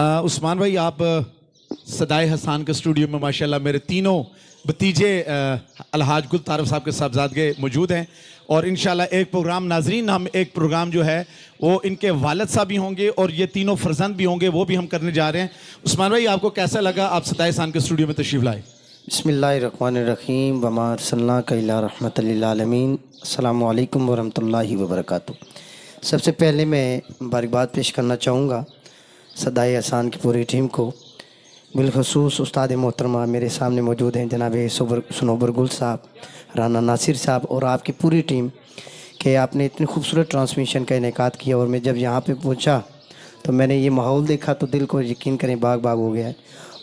उस्मान भाई, आप सदाए हसान के स्टूडियो में माशाल्लाह मेरे तीनों भतीजे अलहाज गुल तारफ साहब के साहबजादे मौजूद हैं और इंशाल्लाह एक प्रोग्राम नाजरीन, हम एक प्रोग्राम जो है वो इनके वालिद साहब भी होंगे और ये तीनों फर्जंद भी होंगे, वो भी हम करने जा रहे हैं। उस्मान भाई, आपको कैसा लगा आप सदाए हसान के स्टूडियो में तशरीफ़ लाए? बिस्मिल्लाहिर्रहमानिर्रहीम वमा अरसलनाका इल्ला रहमतल लिल आलमीन। अस्सलामु अलैकुम वरहमतुल्लाहि वबरकातुहू। सबसे पहले मैं मुबारकबाद पेश करना चाहूँगा सदाए हसान की पूरी टीम को, बिलखसूस उस्ताद मोहतरमा मेरे सामने मौजूद हैं जनाब सनोबर गुल साहब, राना नासिर साहब और आपकी पूरी टीम कि आपने इतनी खूबसूरत ट्रांसमिशन का इनेकाद किया। और मैं जब यहाँ पे पहुँचा तो मैंने ये माहौल देखा तो दिल को यकीन करें बाग बाग हो गया है।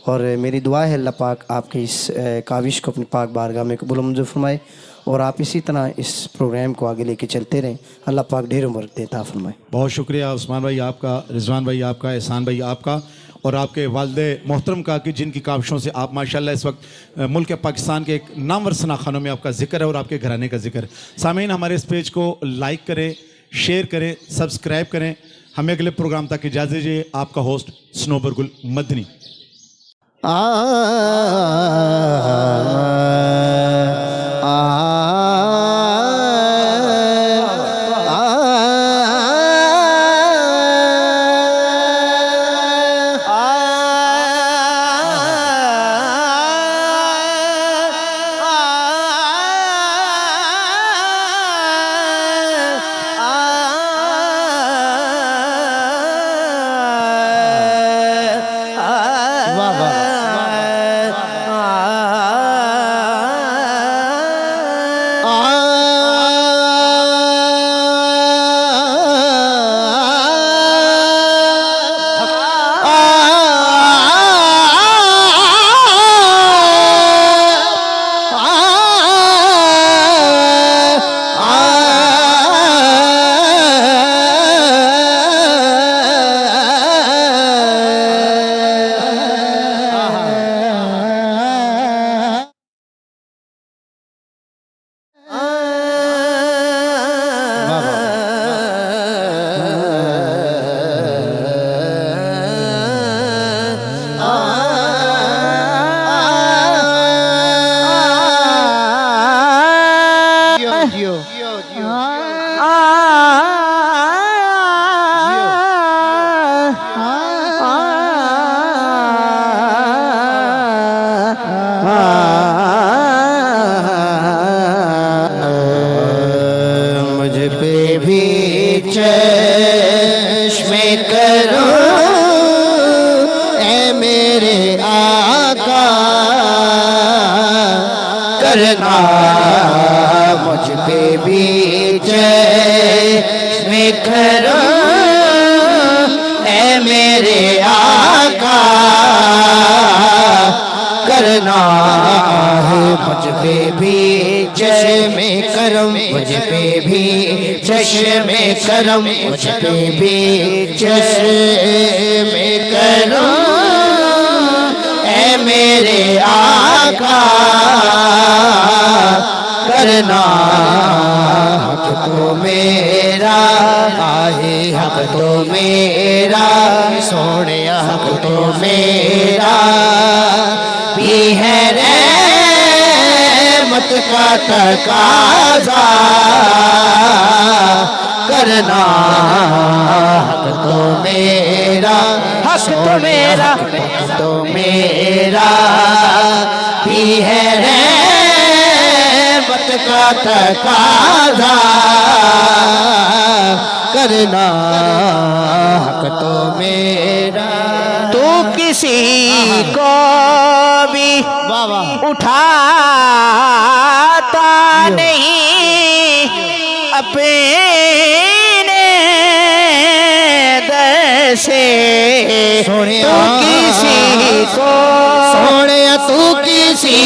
और मेरी दुआ है अल्लाह पाक आपकी इस काविश को अपनी पाक बारगाह में कबूल मंजूर फरमाए और आप इसी तरह इस प्रोग्राम को आगे लेके चलते रहें। अल्लाह पाक ढेर उम्र देता फरमाए। बहुत शुक्रिया उस्मान भाई आपका, रिजवान भाई आपका, एहसान भाई आपका और आपके वालिद मोहतरम का कि जिनकी काविशों से आप माशाल्लाह इस वक्त मुल्क पाकिस्तान के एक नामवर सनाखानों में आपका जिक्र है और आपके घराने का जिक्र है। सामीन, हमारे इस पेज को लाइक करें, शेयर करें, सब्सक्राइब करें। हमें अगले प्रोग्राम तक इजाज़त दीजिए। आपका होस्ट सनोबर गुल मदनी। मुझ पे भी चश्मे करो ए मेरे आका, करना मुझ पे भी चश्मे करो ए मेरे आका, करना है मुझ पे भी चश्मे करम, मुझ पे भी चश्मे करम, मुझ पे भी चश्मे करम ए मेरे आका, करना हक तो मेरा आहे, हक तो मेरा सोने, हक तो मेरा भी है रहमत का तकाज़ा, करना हक तो मेरा, हक तो मेरा, हक तो मेरा भी है रहमत का तकाज़ा, करना हक तो मेरा। तू किसी को भी उठाता नहीं अपने दर से, सोने तू किसी को, सोने तू किसी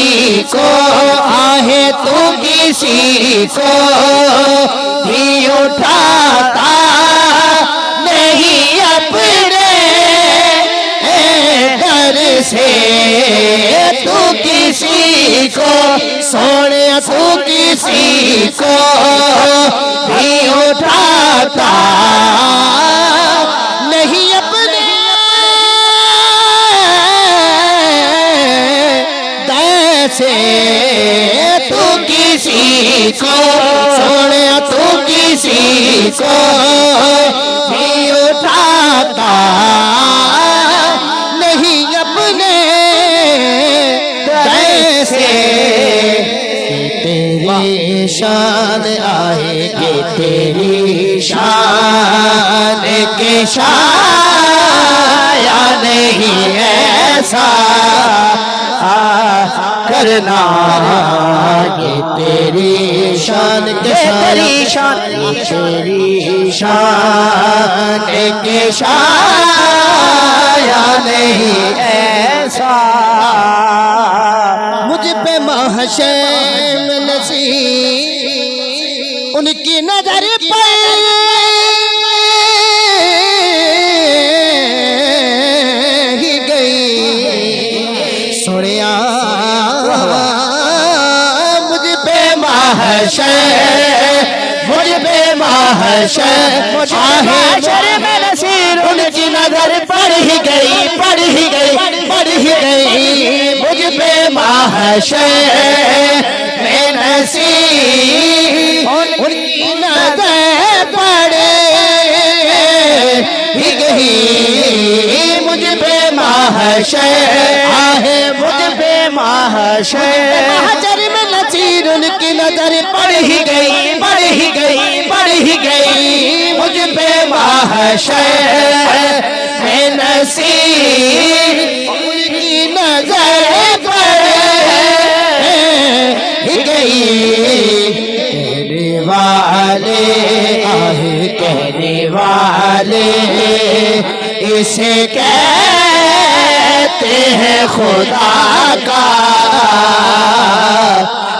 को आहे, तू किसी को भी उठाता नहीं अपने दर से, तू किसी को सोने, तू किसी को भी उठाता नहीं अपने जैसे तू किसी को सोने तू किसी को भी उठाता नहीं अपने जैसे तेरी शान आएगी तेरी शान के शाया नहीं ऐसा करना ये तेरी शान के तेरी शान के शाया नहीं ऐसा मुझ पे महशर में नसीब उनकी नजर पर ही गई सोनिया मुझ पे महशर में नसीर उनकी नजर पड़ ही गई मुझ पे महशर में नसीर उनकी नजर पड़ ही गई मुझ पे महशर मुझ पे महशर में नसीर उनकी नजर पड़ ही गई मुझ पे महशर में नसीर उनकी नजर पड़ ही गई कहने वाले इसे कहते हैं खुदा का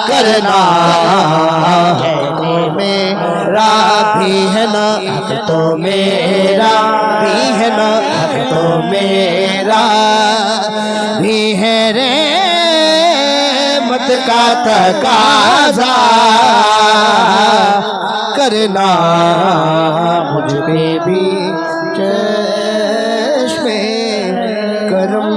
करना मेरा भी है ना हक तो मेरा भी है ना हक तो मेरा भी है रे मत का तकाजा करना मुझ पे भी चश्मे करम